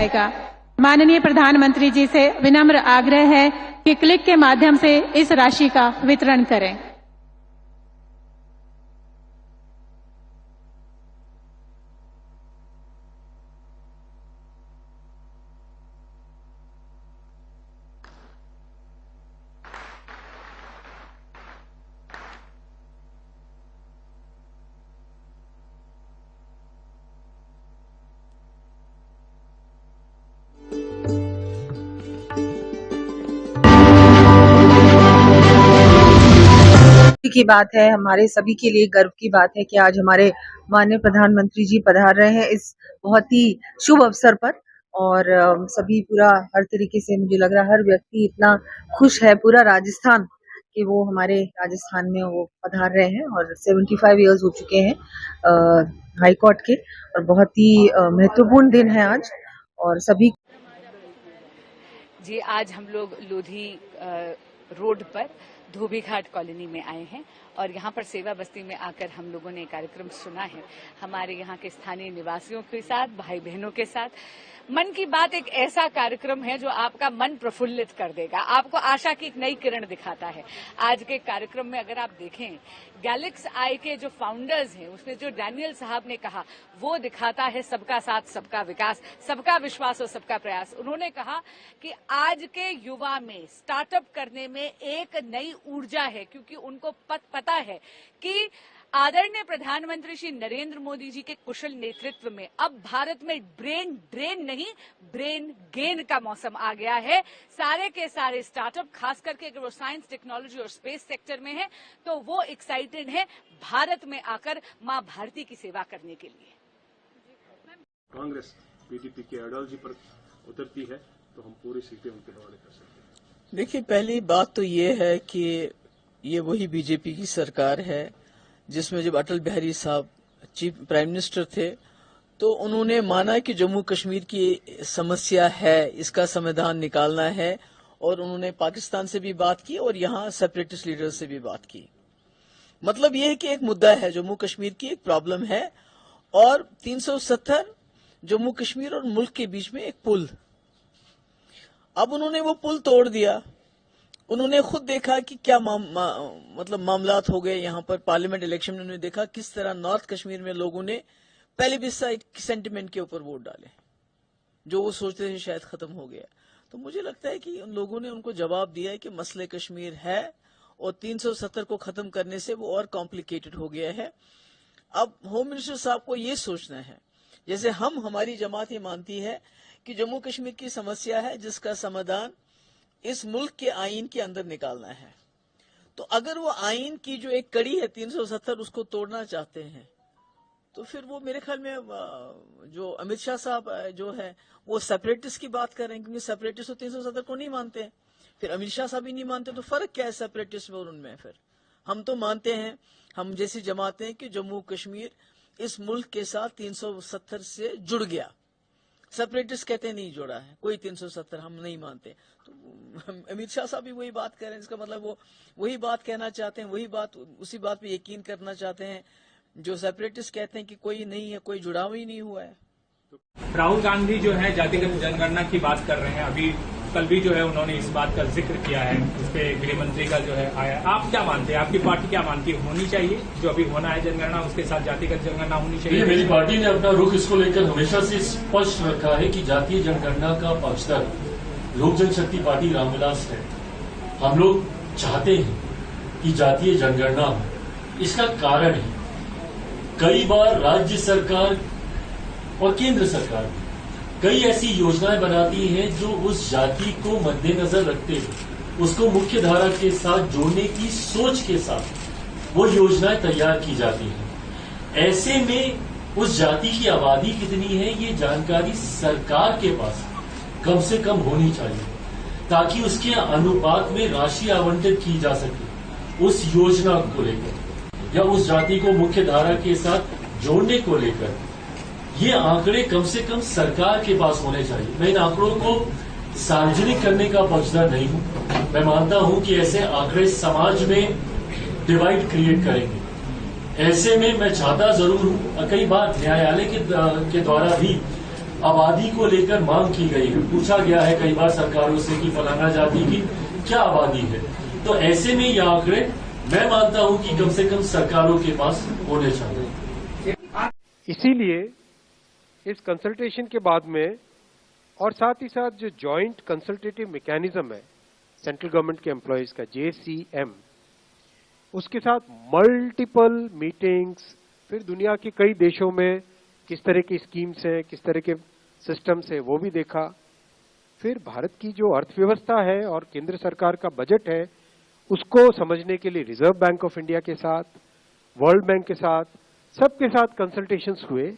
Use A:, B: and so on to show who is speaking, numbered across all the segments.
A: जाएगा। माननीय प्रधानमंत्री जी से विनम्र आग्रह है कि क्लिक के माध्यम से इस राशि का वितरण करें।
B: की बात है, हमारे सभी के लिए गर्व की बात है कि आज हमारे माननीय प्रधानमंत्री जी पधार रहे हैं इस बहुत ही शुभ अवसर पर। और सभी पूरा हर तरीके से मुझे लग रहा है हर व्यक्ति इतना खुश है, पूरा राजस्थान कि वो हमारे राजस्थान में वो पधार रहे हैं। और 75 इयर्स हो चुके हैं हाई कोर्ट के, और बहुत ही महत्वपूर्ण दिन है आज। और सभी
C: जी, आज हम लोग लोधी रोड पर धोबी घाट कॉलोनी में आए हैं और यहाँ पर सेवा बस्ती में आकर हम लोगों ने कार्यक्रम सुना है हमारे यहाँ के स्थानीय निवासियों के साथ, भाई बहनों के साथ। मन की बात एक ऐसा कार्यक्रम है जो आपका मन प्रफुल्लित कर देगा, आपको आशा की एक नई किरण दिखाता है। आज के कार्यक्रम में अगर आप देखें, गैलेक्स आई के जो फाउंडर्स हैं, उसमें जो डैनियल साहब ने कहा वो दिखाता है सबका साथ, सबका विकास, सबका विश्वास और सबका प्रयास। उन्होंने कहा कि आज के युवा में स्टार्टअप करने में एक नई ऊर्जा है, क्योंकि उनको पता है कि आदरणीय प्रधानमंत्री श्री नरेंद्र मोदी जी के कुशल नेतृत्व में अब भारत में ब्रेन ड्रेन नहीं, ब्रेन गेन का मौसम आ गया है। सारे के सारे स्टार्टअप, खास करके अगर वो साइंस, टेक्नोलॉजी और स्पेस सेक्टर में है, तो वो एक्साइटेड है भारत में आकर मां भारती की सेवा करने के लिए।
D: कांग्रेस बीजेपी के आइडियोलॉजी पर उतरती है तो हम पूरी सीटें उनके हवाले कर सकते हैं।
E: देखिए, पहली बात तो ये है कि ये वही बीजेपी की सरकार है जिसमें जब अटल बिहारी साहब चीफ प्राइम मिनिस्टर थे तो उन्होंने माना कि जम्मू कश्मीर की समस्या है, इसका समाधान निकालना है, और उन्होंने पाकिस्तान से भी बात की और यहाँ सेपरेटिस्ट लीडर से भी बात की। मतलब ये है कि एक मुद्दा है, जम्मू कश्मीर की एक प्रॉब्लम है, और 370 जम्मू कश्मीर और मुल्क के बीच में एक पुल। अब उन्होंने वो पुल तोड़ दिया। उन्होंने खुद देखा कि क्या मतलब मामलात हो गए यहाँ पर। पार्लियामेंट इलेक्शन में उन्होंने देखा किस तरह नॉर्थ कश्मीर में लोगों ने प्लेबिसाइट सेंटिमेंट के ऊपर वोट डाले, जो वो सोचते थे शायद खत्म हो गया। तो मुझे लगता है कि उन लोगों ने उनको जवाब दिया है कि मसले कश्मीर है और 370 को खत्म करने से वो और कॉम्प्लिकेटेड हो गया है। अब होम मिनिस्टर साहब को ये सोचना है, जैसे हमारी जमात ये मानती है कि जम्मू कश्मीर की समस्या है जिसका समाधान इस मुल्क के आईन के अंदर निकालना है। तो अगर वो आईन की जो एक कड़ी है 370 उसको तोड़ना चाहते हैं, तो फिर वो मेरे ख्याल में जो अमित शाह साहब जो है वो सेपरेटिस्ट की बात कर रहे हैं, क्योंकि सेपरेटिस्ट तो 370 को नहीं मानते हैं। फिर अमित शाह साहब ही नहीं मानते, तो फर्क क्या है सेपरेटिस्ट में और उनमें? फिर हम तो मानते हैं, हम जैसी जमाते हैं कि जम्मू कश्मीर इस मुल्क के साथ 370 से जुड़ गया। सेपरेटिस्ट कहते नहीं जुड़ा है कोई 370, हम नहीं मानते। तो अमित शाह साहब भी वही बात कर रहे हैं, इसका मतलब वो वही बात कहना चाहते हैं, उसी बात पे यकीन करना चाहते हैं जो सेपरेटिस्ट कहते हैं कि कोई नहीं है, कोई जुड़ाव ही नहीं हुआ है।
F: राहुल गांधी जो है जातिगत जनगणना की बात कर रहे हैं, अभी कल भी जो है उन्होंने इस बात का जिक्र किया है, इस पे गृह मंत्री का जो है आया। आप क्या मानते हैं, आपकी पार्टी क्या मानती है, होनी चाहिए जो अभी होना है जनगणना, उसके साथ जातिगत जनगणना होनी चाहिए?
G: मेरी पार्टी ने अपना रुख इसको लेकर हमेशा से स्पष्ट रखा है कि जातीय जनगणना का पक्षधर लोक जनशक्ति पार्टी रामविलास है। हम लोग चाहते हैं कि जातीय जनगणना हो। इसका कारण है कई बार राज्य सरकार और केंद्र सरकार कई ऐसी योजनाएं बनाती हैं जो उस जाति को मद्देनजर रखते हुए उसको मुख्य धारा के साथ जोड़ने की सोच के साथ वो योजनाएं तैयार की जाती हैं। ऐसे में उस जाति की आबादी कितनी है ये जानकारी सरकार के पास कम से कम होनी चाहिए, ताकि उसके अनुपात में राशि आवंटित की जा सके उस योजना को लेकर या उस जाति को मुख्य धारा के साथ जोड़ने को लेकर। ये आंकड़े कम से कम सरकार के पास होने चाहिए। मैं इन आंकड़ों को सार्वजनिक करने का पक्षधर नहीं हूं। मैं मानता हूं कि ऐसे आंकड़े समाज में डिवाइड क्रिएट करेंगे। ऐसे में मैं चाहता जरूर हूं, कई बार न्यायालय के द्वारा भी आबादी को लेकर मांग की गई है। पूछा गया है कई बार सरकारों से कि फलाना जाति की क्या आबादी है। तो ऐसे में ये आंकड़े मैं मानता हूं कि कम से कम सरकारों के पास होने चाहिए।
H: इसीलिए इस कंसल्टेशन के बाद में और साथ ही साथ जो जॉइंट कंसल्टेटिव मैकेनिज्म है सेंट्रल गवर्नमेंट के एम्प्लॉयज का JCM, उसके साथ मल्टीपल मीटिंग्स, फिर दुनिया के कई देशों में किस तरह की स्कीम्स हैं, किस तरह के सिस्टम्स है, वो भी देखा। फिर भारत की जो अर्थव्यवस्था है और केंद्र सरकार का बजट है, उसको समझने के लिए रिजर्व बैंक ऑफ इंडिया के साथ, वर्ल्ड बैंक के साथ, सबके साथ कंसल्टेशंस हुए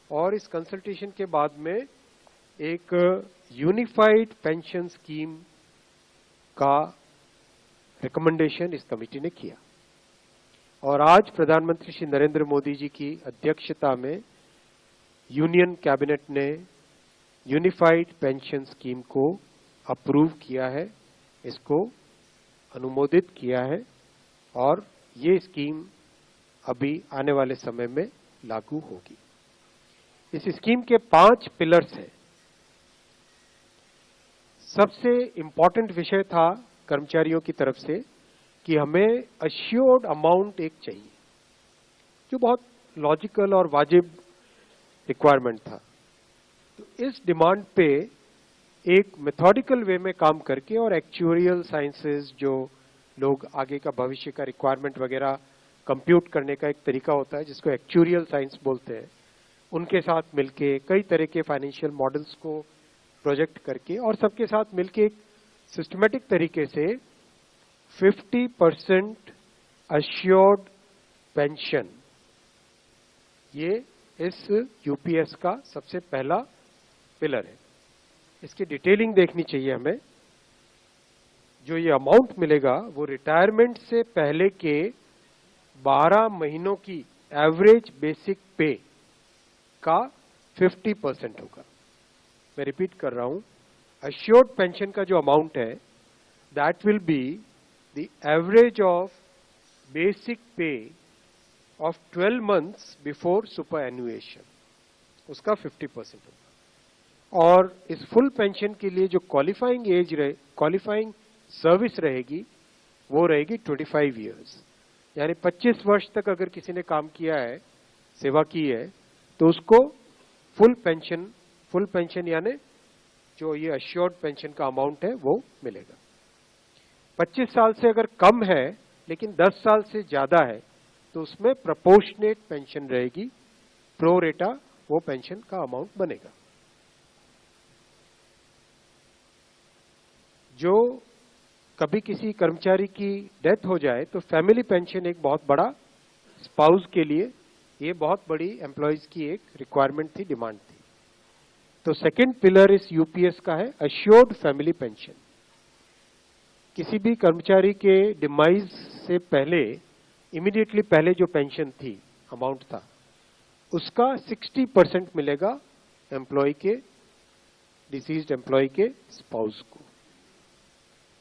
H: और इस कंसल्टेशन के बाद में एक यूनिफाइड पेंशन स्कीम का रिकमेंडेशन इस कमेटी ने किया। और आज प्रधानमंत्री श्री नरेंद्र मोदी जी की अध्यक्षता में यूनियन कैबिनेट ने यूनिफाइड पेंशन स्कीम को अप्रूव किया है, इसको अनुमोदित किया है और ये स्कीम अभी आने वाले समय में लागू होगी। इस स्कीम के 5 पिलर्स हैं। सबसे इंपॉर्टेंट विषय था कर्मचारियों की तरफ से कि हमें अश्योर्ड अमाउंट एक चाहिए, जो बहुत लॉजिकल और वाजिब रिक्वायरमेंट था। तो इस डिमांड पे एक मेथोडिकल वे में काम करके और एक्चुअरियल साइंसेज, जो लोग आगे का भविष्य का रिक्वायरमेंट वगैरह कंप्यूट करने का एक तरीका होता है जिसको एक्चुअरियल साइंस बोलते हैं, उनके साथ मिलके कई तरह के फाइनेंशियल मॉडल्स को प्रोजेक्ट करके और सबके साथ मिलके एक सिस्टमेटिक तरीके से 50% अश्योर्ड पेंशन, ये इस यूपीएस का सबसे पहला पिलर है। इसकी डिटेलिंग देखनी चाहिए हमें। जो ये अमाउंट मिलेगा वो रिटायरमेंट से पहले के 12 महीनों की एवरेज बेसिक पे का 50% होगा। मैं रिपीट कर रहा हूं, अश्योर्ड पेंशन का जो अमाउंट है that will be the average of basic पे ऑफ 12 मंथ्स बिफोर सुपर एनुएशन, उसका 50% होगा। और इस फुल पेंशन के लिए जो क्वालिफाइंग सर्विस रहेगी वो रहेगी 25 इयर्स, यानी 25 वर्ष तक अगर किसी ने काम किया है, सेवा की है, तो उसको फुल पेंशन यानी जो ये अश्योर्ड पेंशन का अमाउंट है वो मिलेगा। 25 साल से अगर कम है लेकिन 10 साल से ज्यादा है तो उसमें प्रोपोर्शनेट पेंशन रहेगी, प्रो रेटा वो पेंशन का अमाउंट बनेगा। जो कभी किसी कर्मचारी की डेथ हो जाए तो फैमिली पेंशन एक बहुत बड़ा, स्पाउस के लिए ये बहुत बड़ी एम्प्लॉयज की एक रिक्वायरमेंट थी, डिमांड थी। तो सेकंड पिलर इस यूपीएस का है अश्योर्ड फैमिली पेंशन। किसी भी कर्मचारी के डिमाइज से पहले, इमीडिएटली पहले जो पेंशन थी, अमाउंट था, उसका 60% मिलेगा एम्प्लॉय के, डिसीज्ड एम्प्लॉय के स्पाउस को।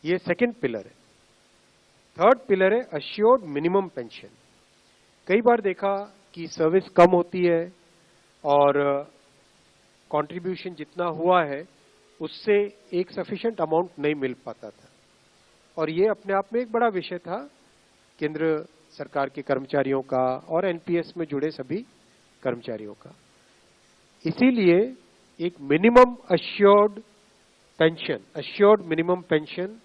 H: ये सेकंड पिलर है। थर्ड पिलर है अश्योर्ड मिनिमम पेंशन। कई बार देखा कि सर्विस कम होती है और कंट्रीब्यूशन जितना हुआ है उससे एक सफिशिएंट अमाउंट नहीं मिल पाता था, और ये अपने आप में एक बड़ा विषय था केंद्र सरकार के कर्मचारियों का और एनपीएस में जुड़े सभी कर्मचारियों का। इसीलिए एक minimum assured pension, assured minimum pension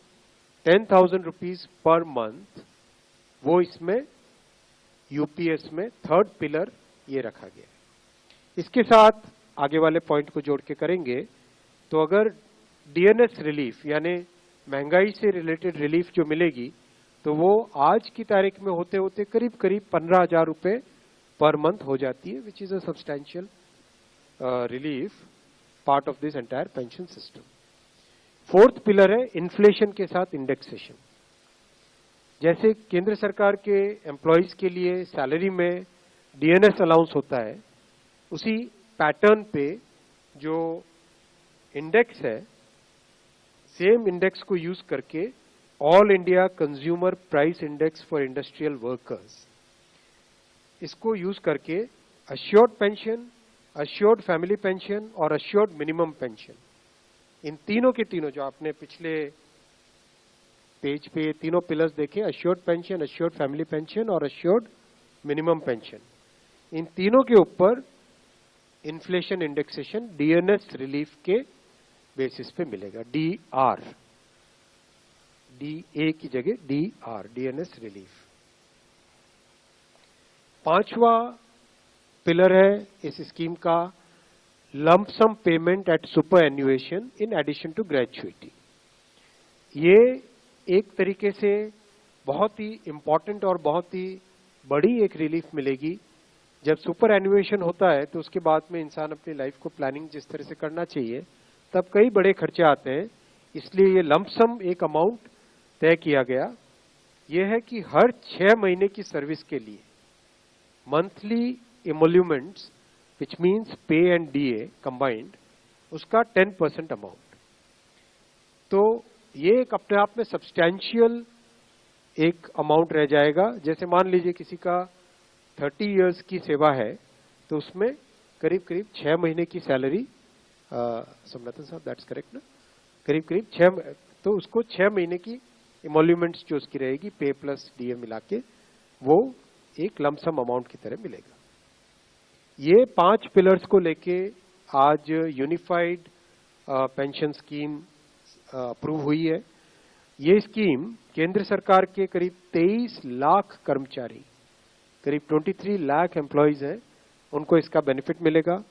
H: 10,000 rupees per month, वो इसमें यूपीएस में थर्ड पिलर ये रखा गया। इसके साथ आगे वाले पॉइंट को जोड़ के करेंगे तो अगर डीएनएस रिलीफ यानी महंगाई से रिलेटेड रिलीफ जो मिलेगी तो वो आज की तारीख में होते होते करीब करीब 15,000 रुपए पर मंथ हो जाती है, which is a substantial relief part of this entire pension system. Fourth pillar है इन्फ्लेशन के साथ इंडेक्सेशन। जैसे केंद्र सरकार के एम्प्लॉयज के लिए सैलरी में डीएनएस अलाउंस होता है, उसी पैटर्न पे जो इंडेक्स है, सेम इंडेक्स को यूज करके all India consumer price index for industrial workers, इसको यूज करके assured pension, assured family pension और अश्योर्ड मिनिमम पेंशन, इन तीनों के तीनों जो आपने पिछले पेज पे ये तीनों पिलर्स देखे, assured pension, assured family pension और अश्योर्ड मिनिमम पेंशन, इन तीनों के ऊपर इन्फ्लेशन इंडेक्सेशन डीएनएस रिलीफ के बेसिस पे मिलेगा। डीआर, डीए की जगह डीआर, डीएनएस रिलीफ। पांचवा पिलर है इस स्कीम का lump sum payment at superannuation in addition to gratuity. ये एक तरीके से बहुत ही इंपॉर्टेंट और बहुत ही बड़ी एक रिलीफ मिलेगी। जब सुपर एन्युएशन होता है तो उसके बाद में इंसान अपनी लाइफ को प्लानिंग जिस तरह से करना चाहिए तब कई बड़े खर्चे आते हैं, इसलिए ये लंप सम एक अमाउंट तय किया गया। यह है कि हर 6 महीने की सर्विस के लिए मंथली एमोल्यूमेंट्स विच मीन्स पे एंड डीए कंबाइंड, उसका 10% अमाउंट। तो ये एक अपने आप में सब्सटैंशियल एक अमाउंट रह जाएगा। जैसे मान लीजिए किसी का 30 इयर्स की सेवा है तो उसमें करीब करीब 6 महीने की सैलरी, समरतन साहब दैट्स करेक्ट ना, करीब करीब 6, तो उसको 6 महीने की एमोल्यूमेंट्स जो उसकी रहेगी पे प्लस डीए मिला के वो एक लमसम अमाउंट की तरह मिलेगा। ये 5 पिलर्स को लेके आज यूनिफाइड पेंशन स्कीम अप्रूव हुई है। ये स्कीम केंद्र सरकार के करीब 23 लाख कर्मचारी, करीब 23 लाख एम्प्लॉयज हैं, उनको इसका बेनिफिट मिलेगा।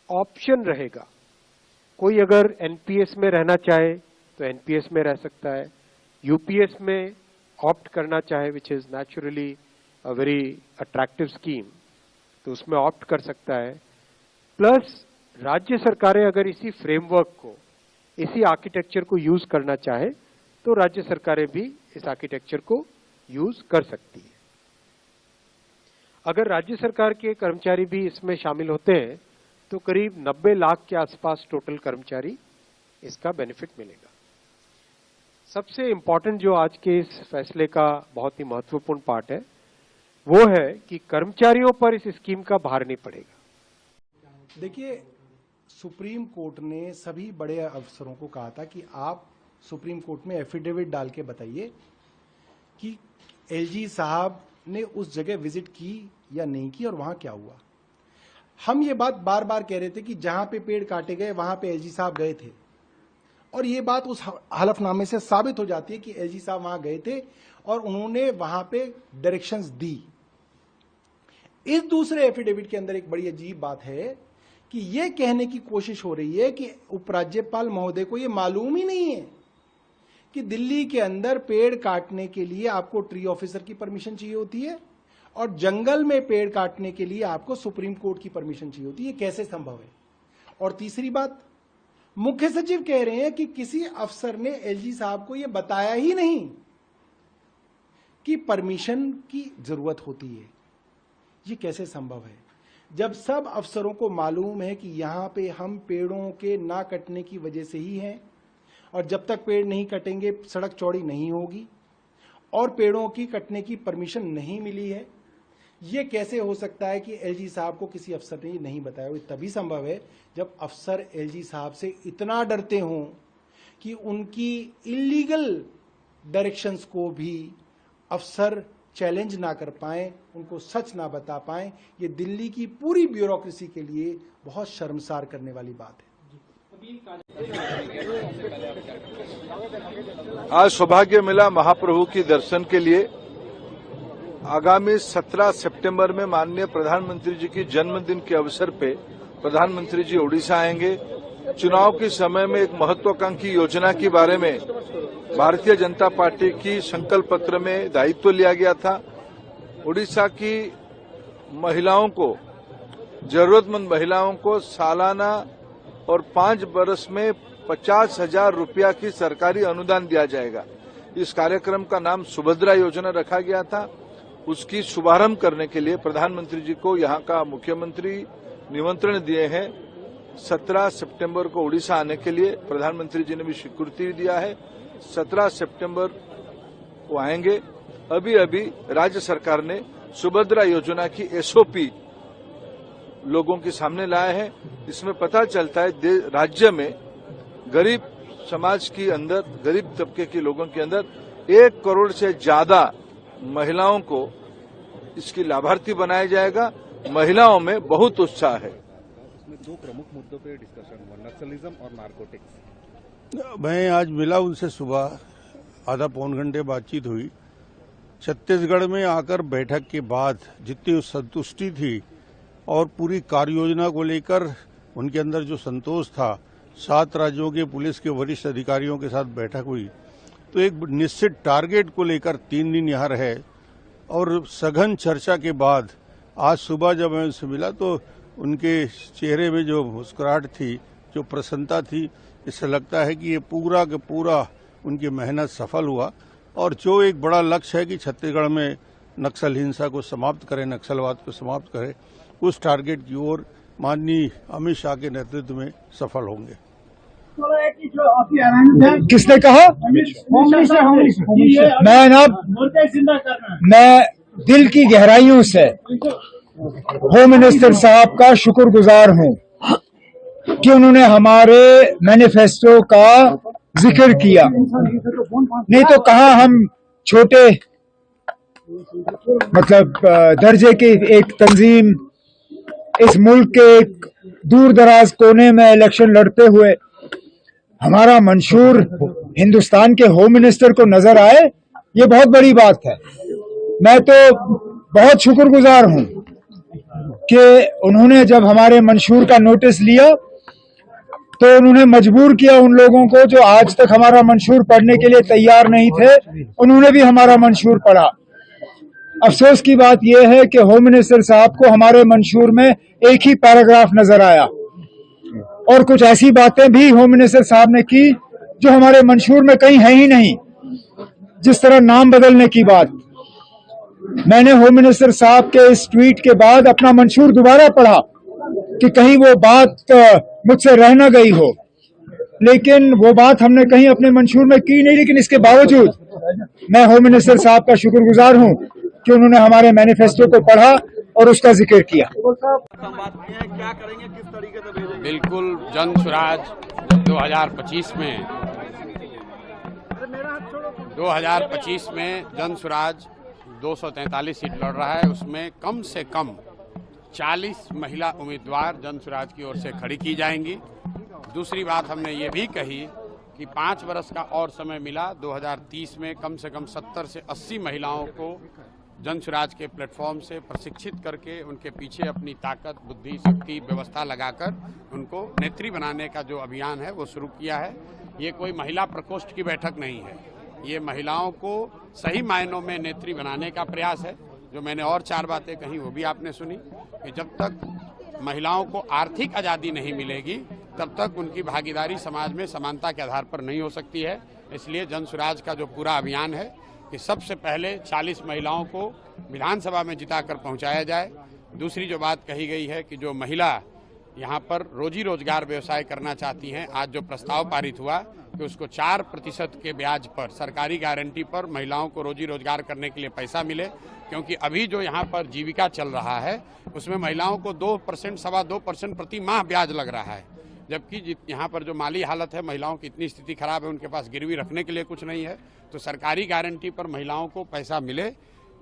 H: ऑप्शन रहेगा, कोई अगर एनपीएस में रहना चाहे तो एनपीएस में रह सकता है, यूपीएस में ऑप्ट करना चाहे which is naturally a very attractive scheme तो उसमें ऑप्ट कर सकता है। प्लस राज्य सरकारें अगर इसी फ्रेमवर्क को, इसी आर्किटेक्चर को यूज करना चाहे तो राज्य सरकारें भी इस आर्किटेक्चर को यूज कर सकती है। अगर राज्य सरकार के कर्मचारी भी इसमें शामिल होते हैं तो करीब 90 लाख के आसपास टोटल कर्मचारी इसका बेनिफिट मिलेगा। सबसे इंपॉर्टेंट जो आज के इस फैसले का बहुत ही महत्वपूर्ण पार्ट है वो है कि कर्मचारियों पर इस स्कीम का भार नहीं पड़ेगा।
I: देखिए, सुप्रीम कोर्ट ने सभी बड़े अफसरों को कहा था कि आप सुप्रीम कोर्ट में एफिडेविट डाल के बताइए कि एलजी साहब ने उस जगह विजिट की या नहीं की और वहां क्या हुआ। हम ये बात बार बार कह रहे थे कि जहां पे पेड़ काटे गए वहां पे एलजी साहब गए थे, और ये बात उस हलफनामे से साबित हो जाती है कि एलजी साहब वहां गए थे और उन्होंने वहां पे डायरेक्शंस दी। इस दूसरे एफिडेविट के अंदर एक बड़ी अजीब बात है कि यह कहने की कोशिश हो रही है कि उपराज्यपाल महोदय को यह मालूम ही नहीं है कि दिल्ली के अंदर पेड़ काटने के लिए आपको ट्री ऑफिसर की परमिशन चाहिए होती है और जंगल में पेड़ काटने के लिए आपको सुप्रीम कोर्ट की परमिशन चाहिए होती है। कैसे संभव है? और तीसरी बात, मुख्य सचिव कह रहे हैं कि किसी अफसर ने एलजी साहब को यह बताया ही नहीं कि परमिशन की जरूरत होती है। ये कैसे संभव है जब सब अफसरों को मालूम है कि यहां पे हम पेड़ों के ना कटने की वजह से ही हैं, और जब तक पेड़ नहीं कटेंगे सड़क चौड़ी नहीं होगी, और पेड़ों की कटने की परमिशन नहीं मिली है। ये कैसे हो सकता है कि एलजी साहब को किसी अफसर ने नहीं बताया? वो तभी संभव है जब अफसर एलजी साहब से इतना डरते हों कि उनकी इलीगल डायरेक्शंस को भी अफसर चैलेंज ना कर पाए, उनको सच ना बता पाए। ये दिल्ली की पूरी ब्यूरोक्रेसी के लिए बहुत शर्मसार करने वाली बात है।
J: आज सौभाग्य मिला महाप्रभु की दर्शन के लिए। आगामी 17 सितंबर में माननीय प्रधानमंत्री जी की जन्मदिन के अवसर पे प्रधानमंत्री जी उड़ीसा आएंगे। चुनाव के समय में एक महत्वाकांक्षी योजना के बारे में भारतीय जनता पार्टी की संकल्प पत्र में दायित्व लिया गया था। उड़ीसा की महिलाओं को, जरूरतमंद महिलाओं को सालाना और 5 वर्ष में 50,000 रुपया की सरकारी अनुदान दिया जाएगा। इस कार्यक्रम का नाम सुभद्रा योजना रखा गया था। उसकी शुभारंभ करने के लिए प्रधानमंत्री जी को यहाँ का मुख्यमंत्री निमंत्रण दिए हैं। 17 सितंबर को उड़ीसा आने के लिए प्रधानमंत्री जी ने भी स्वीकृति दिया है। 17 सितंबर को आएंगे। अभी अभी राज्य सरकार ने सुभद्रा योजना की एसओपी लोगों के सामने लाए हैं। इसमें पता चलता है राज्य में गरीब समाज के अंदर, गरीब तबके के लोगों के अंदर 1 करोड़ से ज्यादा महिलाओं को इसकी लाभार्थी बनाया जाएगा। महिलाओं में बहुत उत्साह है।
K: इसमें 2 प्रमुख मुद्दों पे डिस्कशन हुआ, नक्सलिज्म और नारकोटिक्स।
L: मैं आज मिला उनसे, सुबह आधा पौन घंटे बातचीत हुई। छत्तीसगढ़ में आकर बैठक के बाद जितनी संतुष्टि थी और पूरी कार्य योजना को लेकर उनके अंदर जो संतोष था, 7 राज्यों के पुलिस के वरिष्ठ अधिकारियों के साथ बैठक हुई, तो एक निश्चित टारगेट को लेकर 3 दिन यहाँ रहे और सघन चर्चा के बाद आज सुबह जब मैं उनसे मिला तो उनके चेहरे में जो मुस्कुराहट थी, जो प्रसन्नता थी, इससे लगता है कि ये पूरा का पूरा उनकी मेहनत सफल हुआ और जो एक बड़ा लक्ष्य है कि छत्तीसगढ़ में नक्सल हिंसा को समाप्त करें, नक्सलवाद को समाप्त करें, उस टारगेट की ओर माननीय अमित शाह के नेतृत्व में सफल होंगे।
M: किसने कहा? मैं दिल की गहराइयों से होम मिनिस्टर साहब का शुक्रगुजार हूं कि उन्होंने हमारे मैनिफेस्टो का जिक्र किया। नहीं तो कहाँ हम छोटे मतलब दर्जे की एक तंजीम इस मुल्क के एक दूर दराज कोने में इलेक्शन लड़ते हुए हमारा मंशूर हिंदुस्तान के होम मिनिस्टर को नजर आए, ये बहुत बड़ी बात है। मैं तो बहुत शुक्रगुजार हूं कि उन्होंने जब हमारे मंशूर का नोटिस लिया तो उन्होंने मजबूर किया उन लोगों को जो आज तक हमारा मंशूर पढ़ने के लिए तैयार नहीं थे, उन्होंने भी हमारा मंशूर पढ़ा। अफसोस की बात यह है कि होम मिनिस्टर साहब को हमारे मंशूर में एक ही पैराग्राफ नजर आया और कुछ ऐसी बातें भी होम मिनिस्टर साहब ने की जो हमारे मंशूर में कहीं है ही नहीं, जिस तरह नाम बदलने की बात। मैंने होम मिनिस्टर साहब के इस ट्वीट के बाद अपना मंशूर दोबारा पढ़ा कि कहीं वो बात मुझसे रह न गई हो, लेकिन वो बात हमने कहीं अपने मंशूर में की नहीं। लेकिन इसके बावजूद मैं होम मिनिस्टर साहब का शुक्रगुजार हूं कि उन्होंने हमारे मैनिफेस्टो को पढ़ा और उसका जिक्र किया।
N: क्या करेंगे, किस तरीके से भेजेंगे? बिल्कुल जन स्वराज 2025 में जन स्वराज 243 सीट लड़ रहा है, उसमें कम से कम 40 महिला उम्मीदवार जन स्वराज की ओर से खड़ी की जाएंगी। दूसरी बात हमने ये भी कही कि 5 वर्ष का और समय मिला, 2030 में कम से कम 70 से 80 महिलाओं को जन स्वराज के प्लेटफॉर्म से प्रशिक्षित करके उनके पीछे अपनी ताकत, बुद्धि, शक्ति, व्यवस्था लगाकर उनको नेत्री बनाने का जो अभियान है वो शुरू किया है। ये कोई महिला प्रकोष्ठ की बैठक नहीं है, ये महिलाओं को सही मायनों में नेत्री बनाने का प्रयास है। जो मैंने और 4 बातें कही वो भी आपने सुनी कि जब तक महिलाओं को आर्थिक आज़ादी नहीं मिलेगी तब तक उनकी भागीदारी समाज में समानता के आधार पर नहीं हो सकती है। इसलिए जन स्वराज का जो पूरा अभियान है कि सबसे पहले 40 महिलाओं को विधानसभा में जिताकर पहुंचाया जाए। दूसरी जो बात कही गई है कि जो महिला यहाँ पर रोजी रोजगार व्यवसाय करना चाहती हैं, आज जो प्रस्ताव पारित हुआ कि उसको 4% के ब्याज पर, सरकारी गारंटी पर महिलाओं को रोजी रोजगार करने के लिए पैसा मिले, क्योंकि अभी जो यहाँ पर जीविका चल रहा है उसमें महिलाओं को 2%, 2.25% प्रति माह ब्याज लग रहा है, जबकि यहाँ पर जो माली हालत है, महिलाओं की इतनी स्थिति खराब है, उनके पास गिरवी रखने के लिए कुछ नहीं है। तो सरकारी गारंटी पर महिलाओं को पैसा मिले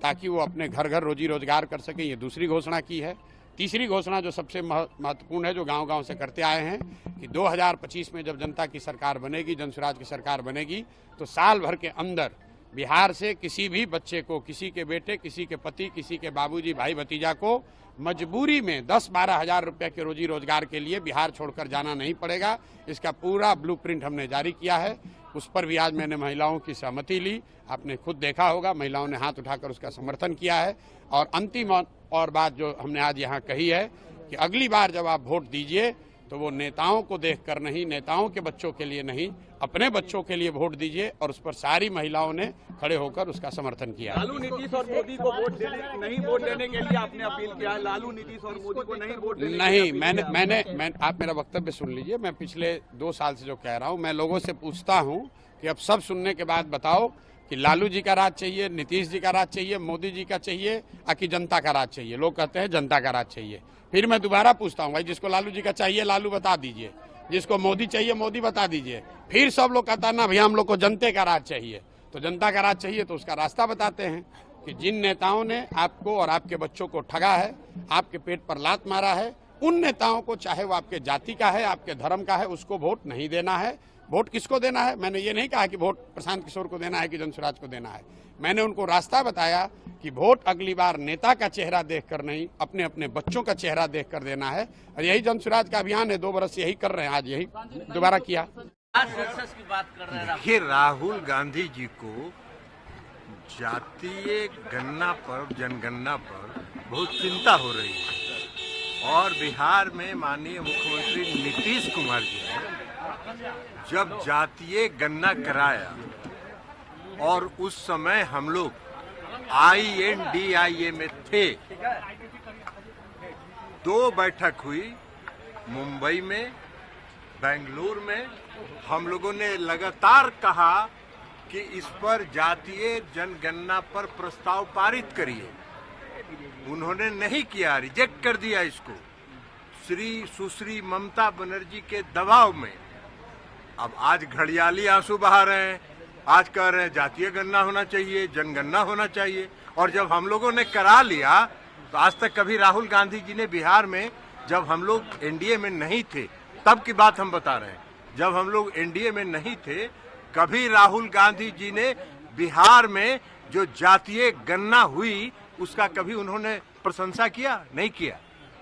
N: ताकि वो अपने घर घर रोजी रोजगार कर सकें, ये दूसरी घोषणा की है। तीसरी घोषणा जो सबसे महत्वपूर्ण है, जो गांव-गांव से करते आए हैं कि 2025 में जब जनता की सरकार बनेगी, जन स्वराज की सरकार बनेगी, तो साल भर के अंदर बिहार से किसी भी बच्चे को, किसी के बेटे, किसी के पति, किसी के बाबूजी, भाई भतीजा को मजबूरी में 10-12 हज़ार रुपये के रोजी रोजगार के लिए बिहार छोड़कर जाना नहीं पड़ेगा। इसका पूरा ब्लूप्रिंट हमने जारी किया है, उस पर भी आज मैंने महिलाओं की सहमति ली। आपने खुद देखा होगा, महिलाओं ने हाथ उठाकर उसका समर्थन किया है। और अंतिम और बात जो हमने आज यहाँ कही है कि अगली बार जब आप वोट दीजिए तो वो नेताओं को देखकर नहीं, नेताओं के बच्चों के लिए नहीं, अपने बच्चों के लिए वोट दीजिए। और उस पर सारी महिलाओं ने खड़े होकर उसका समर्थन किया।
K: लालू नीतीश और मोदी को नहीं वोट देने के लिए आपने अपील किया है। लालू नीतीश और मोदी को नहीं वोट देने
N: नहीं, आप मेरा वक्तव्य सुन लीजिए। मैं पिछले 2 साल से जो कह रहा हूँ, मैं लोगों से पूछता हूँ कि अब सब सुनने के बाद बताओ कि लालू जी का राज चाहिए, नीतीश जी का राज चाहिए, मोदी जी का चाहिए, कि जनता का राज चाहिए। लोग कहते हैं जनता का राज चाहिए। फिर मैं दोबारा पूछता हूँ, भाई जिसको लालू जी का चाहिए लालू बता दीजिए, जिसको मोदी चाहिए मोदी बता दीजिए। फिर सब लोग कहता है ना भैया हम लोग को जनता का राज चाहिए। तो जनता का राज चाहिए तो उसका रास्ता बताते हैं कि जिन नेताओं ने आपको और आपके बच्चों को ठगा है, आपके पेट पर लात मारा है, उन नेताओं को, चाहे वो आपके जाति का है, आपके धर्म का है, उसको वोट नहीं देना है। वोट किसको देना है? मैंने ये नहीं कहा कि वोट प्रशांत किशोर को देना है कि जनसुराज को देना है। मैंने उनको रास्ता बताया कि वोट अगली बार नेता का चेहरा देखकर नहीं, अपने अपने बच्चों का चेहरा देखकर देना है। और यही जनसुराज का अभियान है। 2 बरस यही कर रहे हैं, आज यही दोबारा किया।
O: देखिए, राहुल गांधी जी को जातीय गणना पर, जनगणना पर बहुत चिंता हो रही है। और बिहार में माननीय मुख्यमंत्री नीतीश कुमार जी ने जब जातीय गणना कराया और उस समय हम लोग INDIA में थे, 2 बैठक हुई मुंबई में, बेंगलुरु में। हम लोगों ने लगातार कहा कि इस पर जातीय जनगणना पर प्रस्ताव पारित करिए। उन्होंने नहीं किया, रिजेक्ट कर दिया इसको। सुश्री ममता बनर्जी के दबाव में अब आज घड़ियाली आंसू बहा रहे हैं। आज कह रहे हैं जातीय गणना होना चाहिए, जनगणना होना चाहिए। और जब हम लोगों ने करा लिया तो आज तक कभी राहुल गांधी जी ने बिहार में, जब हम लोग एनडीए में नहीं थे तब की बात हम बता रहे हैं, जब हम लोग एनडीए में नहीं थे कभी राहुल गांधी जी ने बिहार में जो जातीय गणना हुई उसका कभी उन्होंने प्रशंसा किया? नहीं किया।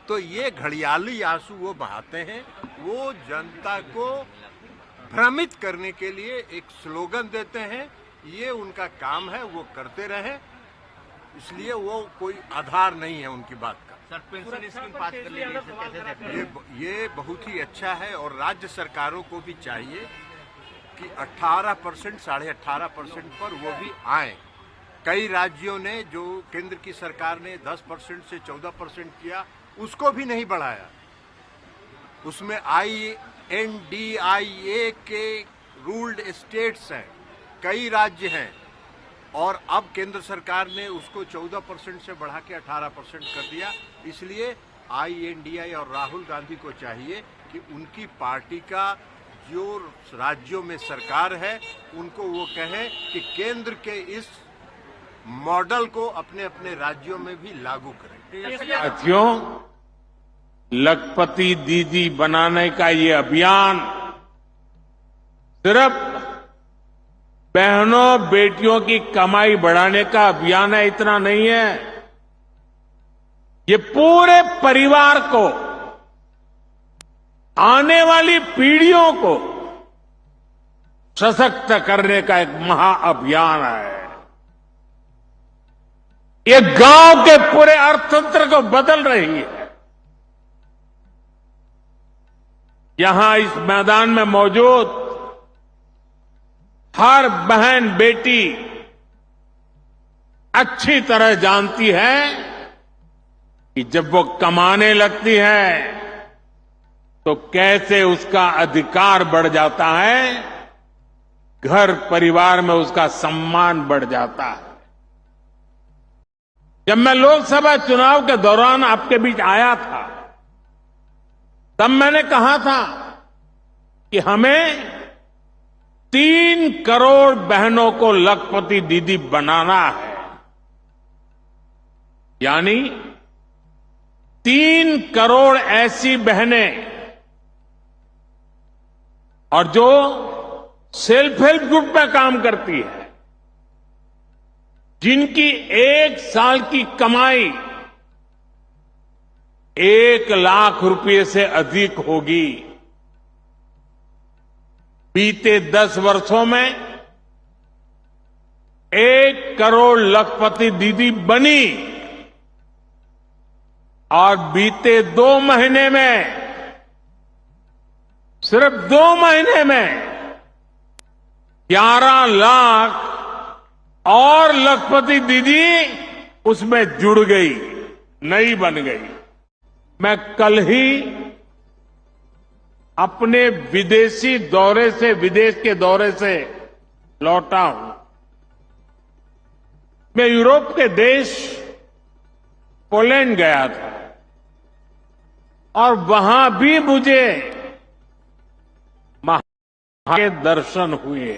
O: तो ये घड़ियाली आंसू वो बहाते हैं, वो जनता को भ्रमित करने के लिए एक स्लोगन देते हैं। ये उनका काम है, वो करते रहे, इसलिए वो कोई आधार नहीं है उनकी बात का।
K: सर, पेंशन स्कीम पास कर ली,
O: ये बहुत ही अच्छा है। और राज्य सरकारों को भी चाहिए कि 18%, 18.5% पर वो भी आए। कई राज्यों ने, जो केंद्र की सरकार ने 10% से 14% किया, उसको भी नहीं बढ़ाया। उसमें INDIA के रूल्ड स्टेट्स हैं, कई राज्य हैं, और अब केंद्र सरकार ने उसको 14% से बढ़ा के 18% कर दिया। इसलिए INDIA और राहुल गांधी को चाहिए कि उनकी पार्टी का जो राज्यों में सरकार है उनको वो कहे कि केंद्र के इस मॉडल को अपने अपने राज्यों में भी लागू करें।
P: साथियों, लखपति दीदी बनाने का ये अभियान सिर्फ बहनों बेटियों की कमाई बढ़ाने का अभियान है, इतना नहीं है। ये पूरे परिवार को, आने वाली पीढ़ियों को सशक्त करने का एक महाअभियान है। ये गांव के पूरे अर्थतंत्र को बदल रही है। यहां इस मैदान में मौजूद हर बहन बेटी अच्छी तरह जानती है कि जब वो कमाने लगती है तो कैसे उसका अधिकार बढ़ जाता है, घर परिवार में उसका सम्मान बढ़ जाता है। जब मैं लोकसभा चुनाव के दौरान आपके बीच आया था तब मैंने कहा था कि हमें 3 करोड़ बहनों को लखपति दीदी बनाना है, यानी 3 करोड़ ऐसी बहनें और जो सेल्फ हेल्प ग्रुप में काम करती है, जिनकी 1 साल की कमाई 1 लाख रुपए से अधिक होगी। बीते 10 वर्षों में 1 करोड़ लखपति दीदी बनी और बीते 2 महीने में, सिर्फ 2 महीने में 11 लाख और लखपति दीदी उसमें जुड़ गई, नई बन गई। मैं कल ही अपने विदेश के दौरे से लौटा हूं। मैं यूरोप के देश पोलैंड गया था और वहां भी मुझे के दर्शन हुए।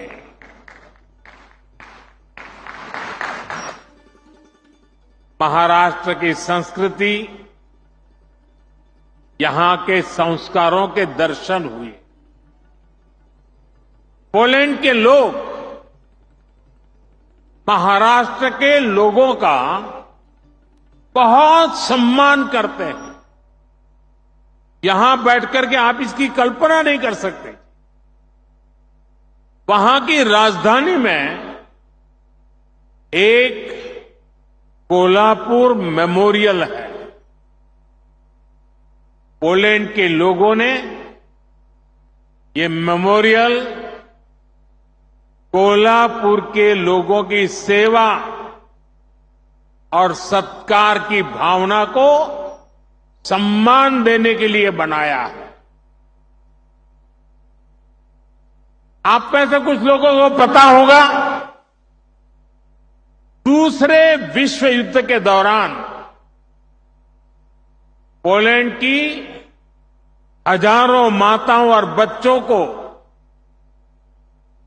P: महाराष्ट्र की संस्कृति, यहां के संस्कारों के दर्शन हुए। पोलैंड के लोग महाराष्ट्र के लोगों का बहुत सम्मान करते हैं। यहां बैठकर के आप इसकी कल्पना नहीं कर सकते। वहां की राजधानी में एक कोल्हापुर मेमोरियल है। पोलैंड के लोगों ने ये मेमोरियल कोल्हापुर के लोगों की सेवा और सत्कार की भावना को सम्मान देने के लिए बनाया है। आप में से कुछ लोगों को पता होगा, दूसरे विश्व युद्ध के दौरान पोलैंड की हजारों माताओं और बच्चों को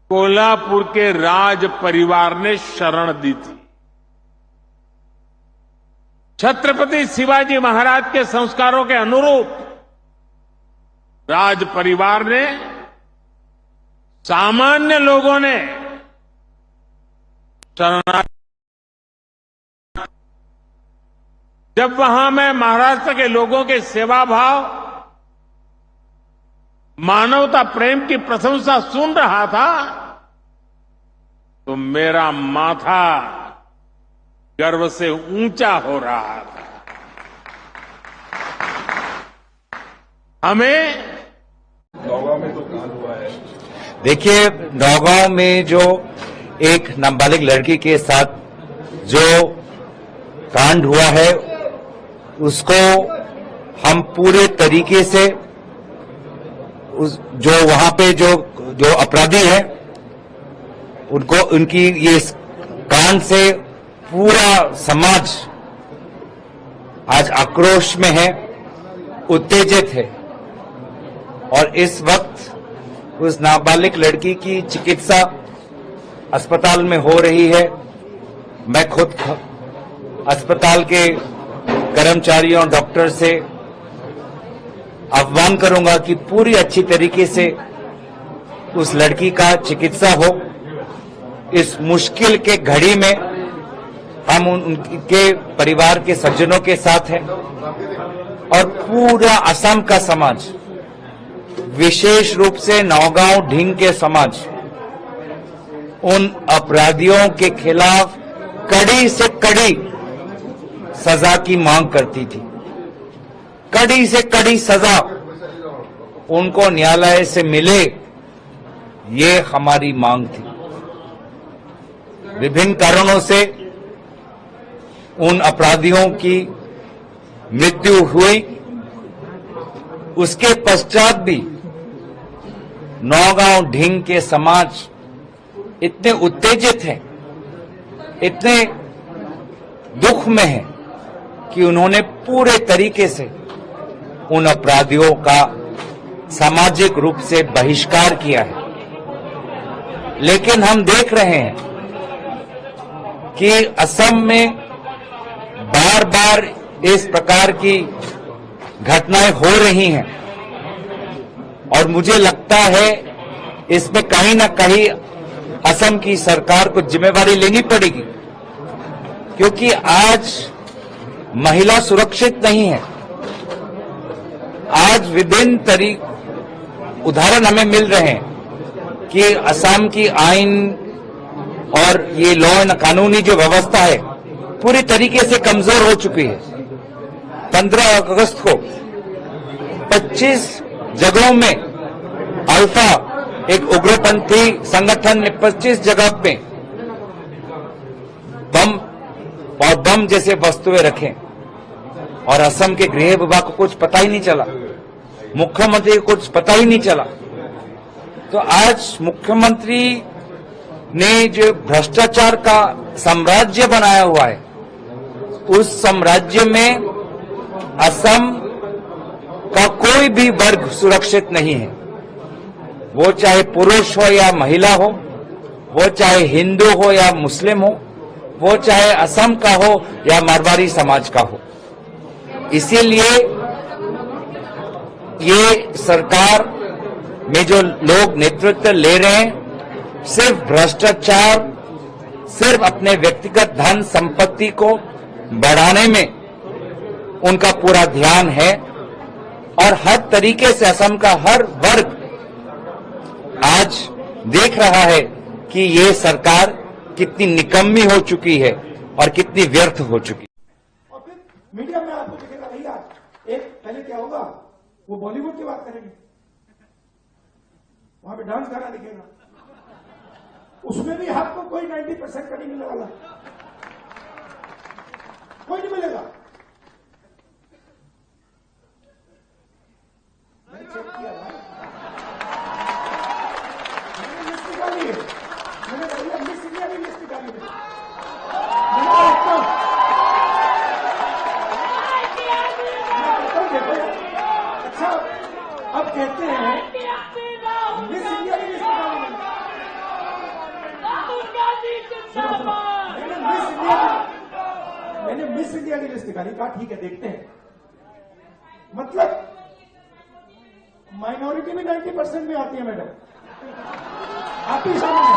P: कोल्हापुर के राज परिवार ने शरण दी थी। छत्रपति शिवाजी महाराज के संस्कारों के अनुरूप राज परिवार ने, सामान्य लोगों ने शरणार्थी। जब वहां मैं महाराष्ट्र के लोगों के सेवा भाव, मानवता प्रेम की प्रशंसा सुन रहा था तो मेरा माथा गर्व से ऊंचा हो रहा था। हमें
Q: नौगांव में तो कांड हुआ है। देखिए, नौगांव में जो एक नाबालिग लड़की के साथ जो कांड हुआ है उसको हम पूरे तरीके से जो वहां पे जो अपराधी हैं उनको, उनकी ये कांड से पूरा समाज आज आक्रोश में है, उत्तेजित है। और इस वक्त उस नाबालिग लड़की की चिकित्सा अस्पताल में हो रही है। मैं खुद अस्पताल के कर्मचारियों और डॉक्टर से आह्वान करूंगा कि पूरी अच्छी तरीके से उस लड़की का चिकित्सा हो। इस मुश्किल के घड़ी में हम उनके परिवार के सज्जनों के साथ हैं और पूरा असम का समाज, विशेष रूप से नौगांव ढींग के समाज उन अपराधियों के खिलाफ कड़ी से कड़ी सजा की मांग करती थी। कड़ी से कड़ी सजा उनको न्यायालय से मिले, ये हमारी मांग थी। विभिन्न कारणों से उन अपराधियों की मृत्यु हुई। उसके पश्चात भी नौगांव ढींग के समाज इतने उत्तेजित हैं, इतने दुख में हैं कि उन्होंने पूरे तरीके से उन अपराधियों का सामाजिक रूप से बहिष्कार किया है। लेकिन हम देख रहे हैं कि असम में बार बार इस प्रकार की घटनाएं हो रही हैं और मुझे लगता है इसमें कहीं ना कहीं असम की सरकार को जिम्मेवारी लेनी पड़ेगी, क्योंकि आज महिला सुरक्षित नहीं है। आज विभिन्न उदाहरण हमें मिल रहे हैं कि असम की आइन और ये लॉ एंड कानूनी जो व्यवस्था है पूरी तरीके से कमजोर हो चुकी है। 15 अगस्त को 25 जगहों में अल्फा एक उग्रपंथी संगठन ने 25 जगह पे बम जैसे वस्तुएं रखें और असम के गृह विभाग को कुछ पता ही नहीं चला, मुख्यमंत्री को कुछ पता ही नहीं चला। तो आज मुख्यमंत्री ने जो भ्रष्टाचार का साम्राज्य बनाया हुआ है, उस साम्राज्य में असम का कोई भी वर्ग सुरक्षित नहीं है। वो चाहे पुरुष हो या महिला हो, वो चाहे हिंदू हो या मुस्लिम हो, वो चाहे असम का हो या मारवाड़ी समाज का हो। इसीलिए ये सरकार में जो लोग नेतृत्व ले रहे हैं, सिर्फ भ्रष्टाचार, सिर्फ अपने व्यक्तिगत धन संपत्ति को बढ़ाने में उनका पूरा ध्यान है और हर तरीके से असम का हर वर्ग आज देख रहा है कि ये सरकार कितनी निकम्मी हो चुकी है और कितनी व्यर्थ हो चुकी है।
I: और फिर मीडिया में आपको दिखेगा भैया, एक पहले क्या होगा, वो बॉलीवुड की बात करेंगे, वहां पे डांस गाना दिखेगा, उसमें भी आपको कोई 90% का नहीं मिलने वाला, कोई नहीं मिलेगा। मैंने चेक किया भाई, मैंने लिस्ट निकाली है, मैंने भैया मिस इंडिया की लिस्ट निकाली है, अच्छा अब कहते हैं मिस इंडिया की लिस्ट निकाली है, मैंने मिस इंडिया की लिस्ट निकाली, कहा ठीक है देखते हैं, मतलब माइनॉरिटी भी 90% में आती है मैडम, आप ही सामने,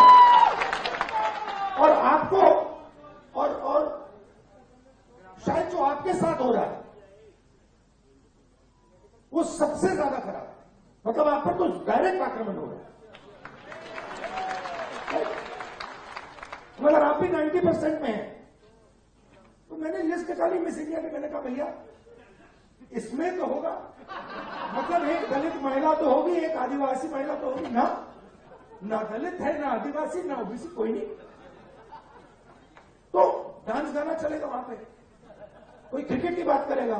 I: और आपको और शायद जो आपके साथ हो रहा है वो सबसे ज्यादा खराब है, मतलब आप पर तो डायरेक्ट आक्रमण हो रहा है। मगर आप भी 90% में हैं, तो मैंने लिस्ट निकाली मिस इंडिया की, मैंने कहा भैया इसमें तो होगा, मतलब एक दलित महिला तो होगी, एक आदिवासी महिला तो होगी ना दलित है, ना आदिवासी, ना ओबीसी, कोई नहीं, तो डांस गाना चलेगा वहां पे, कोई क्रिकेट की बात करेगा,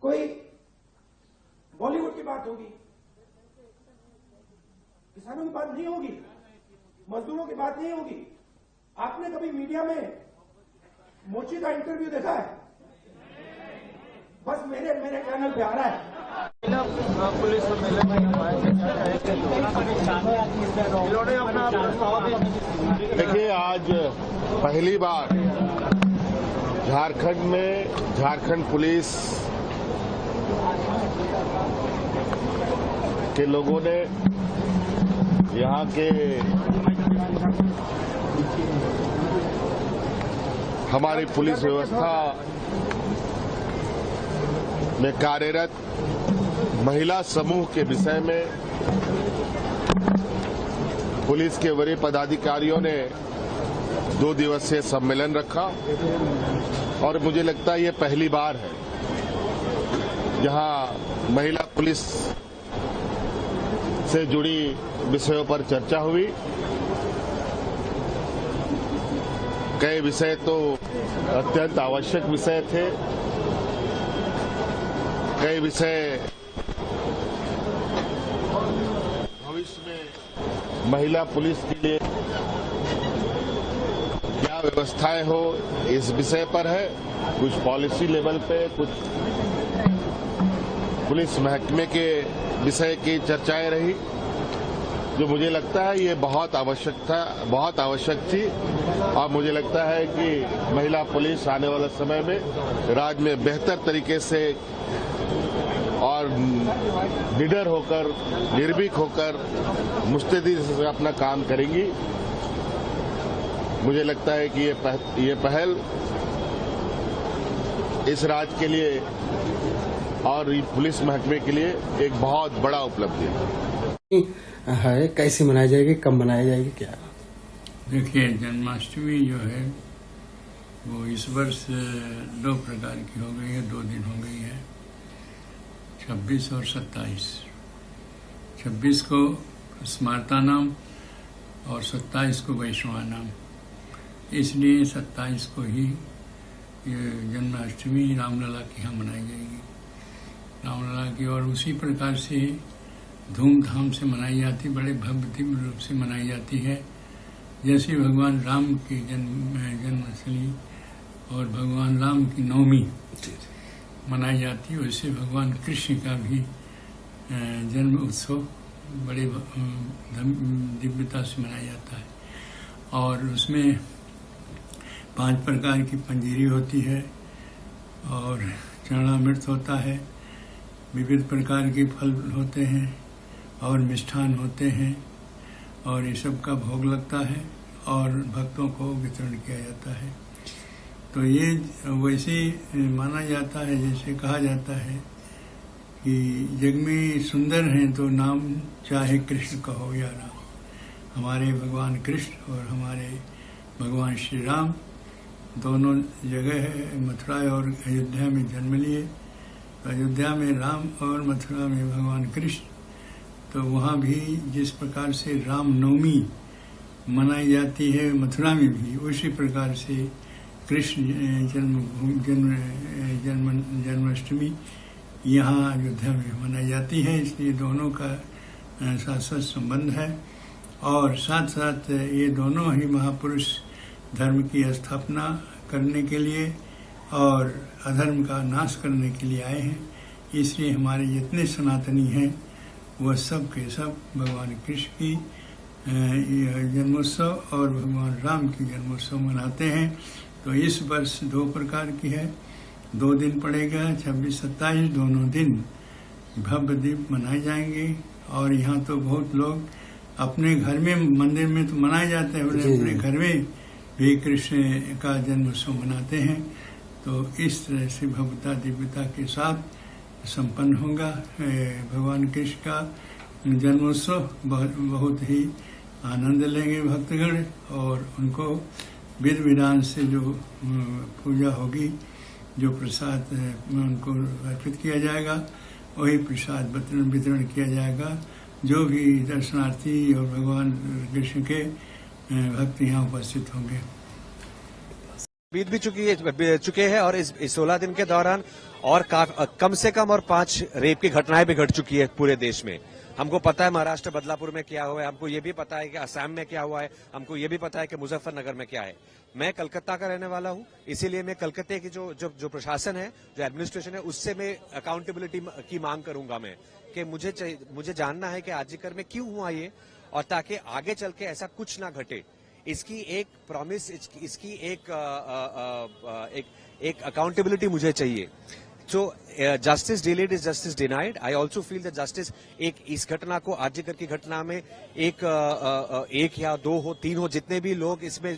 I: कोई बॉलीवुड की बात होगी, किसानों की बात नहीं होगी, मजदूरों की बात नहीं होगी। आपने कभी मीडिया में मोची का इंटरव्यू देखा है? बस मेरे चैनल पे आ रहा है।
K: पुलिस सम्मेलन
L: देखिए, आज पहली बार झारखंड में झारखंड पुलिस के लोगों ने यहाँ के हमारी पुलिस व्यवस्था में कार्यरत महिला समूह के विषय में पुलिस के वरीय पदाधिकारियों ने 2 दिवसीय सम्मेलन रखा और मुझे लगता है ये पहली बार है जहां महिला पुलिस से जुड़ी विषयों पर चर्चा हुई। कई विषय तो अत्यंत आवश्यक विषय थे, कई विषय भविष्य में महिला पुलिस के लिए क्या व्यवस्थाएं हो इस विषय पर है, कुछ पॉलिसी लेवल पे, कुछ पुलिस महकमे के विषय की चर्चाएं रही, जो मुझे लगता है ये बहुत आवश्यक थी और मुझे लगता है कि महिला पुलिस आने वाले समय में राज्य में बेहतर तरीके से और निडर होकर, निर्भीक होकर, मुस्तैदी से अपना काम करेंगी। मुझे लगता है कि ये पहल इस राज्य के लिए और पुलिस महकमे के लिए एक बहुत बड़ा उपलब्धि
R: है। कैसे मनाई जाएगी, कब मनाई जाएगी, क्या?
S: देखिए, जन्माष्टमी जो है वो इस वर्ष 2 प्रकार की हो गई है, 2 दिन हो गई है, 26 और 27। 26 को स्मार्ता नाम और 27 को वैष्णवा नाम, इसलिए 27 को ही ये जन्माष्टमी रामलला की यहाँ मनाई जाएगी, रामलला की। और उसी प्रकार से धूमधाम से मनाई जाती, बड़े भव्य दिव्य रूप से मनाई जाती है। जैसे भगवान राम की जन्मस्थली और भगवान राम की नवमी मनाई जाती है, वैसे भगवान कृष्ण का भी जन्म उत्सव बड़े दिव्यता से मनाया जाता है। और उसमें 5 प्रकार की पंजीरी होती है और चरणामृत होता है, विविध प्रकार के फल होते हैं और मिष्ठान होते हैं और ये सब का भोग लगता है और भक्तों को वितरण किया जाता है। तो ये वैसे माना जाता है, जैसे कहा जाता है कि जग में सुंदर हैं तो नाम चाहे कृष्ण कहो या राम। हमारे भगवान कृष्ण और हमारे भगवान श्री राम दोनों जगह है, मथुरा और अयोध्या में जन्म लिए। अयोध्या में राम और मथुरा में भगवान कृष्ण। तो वहाँ भी जिस प्रकार से रामनवमी मनाई जाती है मथुरा में भी, उसी प्रकार से कृष्ण जन्माष्टमी यहाँ अयोध्या में मनाई जाती है। इसलिए दोनों का साथ साथ संबंध है और साथ साथ ये दोनों ही महापुरुष धर्म की स्थापना करने के लिए और अधर्म का नाश करने के लिए आए हैं। इसलिए हमारे जितने सनातनी हैं वह सब के सब भगवान कृष्ण की जन्मोत्सव और भगवान राम की जन्मोत्सव मनाते हैं। तो इस वर्ष 2 प्रकार की है, 2 दिन पड़ेगा, 26-27 दोनों दिन भव्य दीप मनाए जाएंगे। और यहाँ तो बहुत लोग अपने घर में, मंदिर में तो मनाए जाते हैं, अपने घर में भी कृष्ण का जन्मोत्सव मनाते हैं। तो इस तरह से भव्यता दिव्यता के साथ संपन्न होगा भगवान कृष्ण का जन्मोत्सव। बहुत ही आनंद लेंगे भक्तगण और उनको विधि विधान से जो पूजा होगी, जो प्रसाद उनको अर्पित किया जाएगा, वही प्रसाद वितरण किया जाएगा। जो भी दर्शनार्थी और भगवान कृष्ण के भक्त यहाँ उपस्थित होंगे।
T: बीत भी चुके हैं और इस 16 दिन के दौरान और कम से कम और 5 रेप की घटनाएं भी घट चुकी है पूरे देश में। हमको पता है महाराष्ट्र बदलापुर में क्या हुआ है, हमको ये भी पता है कि असम में क्या हुआ है, हमको ये भी पता है कि मुजफ्फरनगर में क्या है। मैं कलकत्ता का रहने वाला हूँ, इसीलिए मैं कलकत्ते की जो प्रशासन है, जो एडमिनिस्ट्रेशन है, उससे मैं अकाउंटेबिलिटी की मांग करूंगा मैं कि मुझे जानना है कि आर्जिकर में क्यों हुआ ये, और ताकि आगे चल के ऐसा कुछ ना घटे। इसकी एक प्रॉमिस, इसकी एक अकाउंटेबिलिटी मुझे चाहिए। So justice delayed is justice denied. I also feel that justice इस घटना को, आर्जिकर की घटना में एक या 2 हो, 3 हो, जितने भी लोग इसमें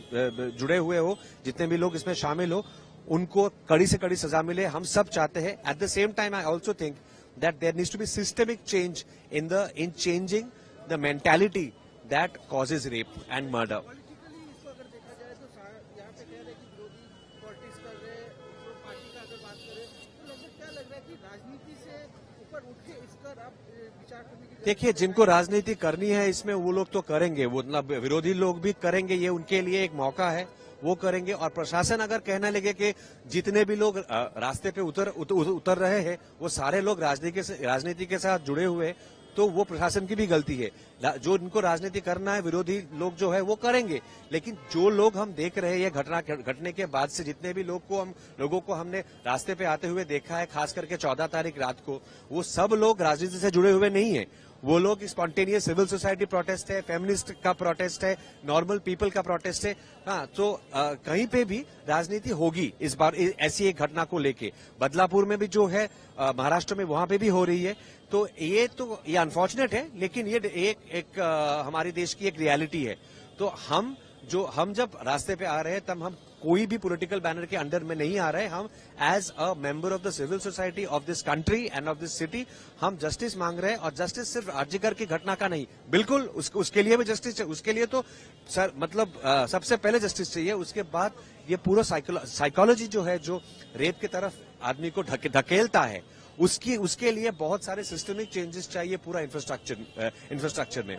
T: जुड़े हुए हो, जितने भी लोग इसमें शामिल हो, उनको कड़ी से कड़ी सजा मिले, हम सब चाहते हैं। At the same time, I also think that there needs to be systemic change in changing the mentality that causes rape and murder. देखिए, जिनको राजनीति करनी है इसमें, वो लोग तो करेंगे, वो मतलब विरोधी लोग भी करेंगे, ये उनके लिए एक मौका है, वो करेंगे। और प्रशासन अगर कहने लगे कि जितने भी लोग रास्ते पे उतर रहे हैं वो सारे लोग राजनीति के साथ जुड़े हुए, तो वो प्रशासन की भी गलती है। जो इनको राजनीति करना है, विरोधी लोग जो है वो करेंगे, लेकिन जो लोग हम देख रहे हैं ये घटना घटने के बाद से, जितने भी लोगों को हमने रास्ते पे आते हुए देखा है, खास करके 14 तारीख रात को, वो सब लोग राजनीति से जुड़े हुए नहीं है। वो लोग स्पॉन्टेनियस सिविल सोसाइटी प्रोटेस्ट है, फेमिनिस्ट का प्रोटेस्ट है, नॉर्मल पीपल का प्रोटेस्ट है। हाँ, तो कहीं पे भी राजनीति होगी इस बार ऐसी एक घटना को लेके। बदलापुर में भी जो है, महाराष्ट्र में, वहां पे भी हो रही है। तो ये अनफॉर्चुनेट है, लेकिन ये एक हमारे देश की एक रियलिटी है। तो हम जब रास्ते पे आ रहे हैं, तब हम कोई भी पॉलिटिकल बैनर के अंडर में नहीं आ रहे। हम as a member of the civil society of this country and of this city हम जस्टिस मांग रहे हैं। और जस्टिस सिर्फ आर्जिकर की घटना का नहीं, बिल्कुल उसके लिए भी जस्टिस चाहिए। उसके लिए तो सर मतलब सबसे पहले जस्टिस चाहिए, उसके बाद ये पूरा साइकोलॉजी जो है, जो रेप की तरफ आदमी को धकेलता है, उसके लिए बहुत सारे सिस्टमिक चेंजेस चाहिए पूरा इंफ्रास्ट्रक्चर में।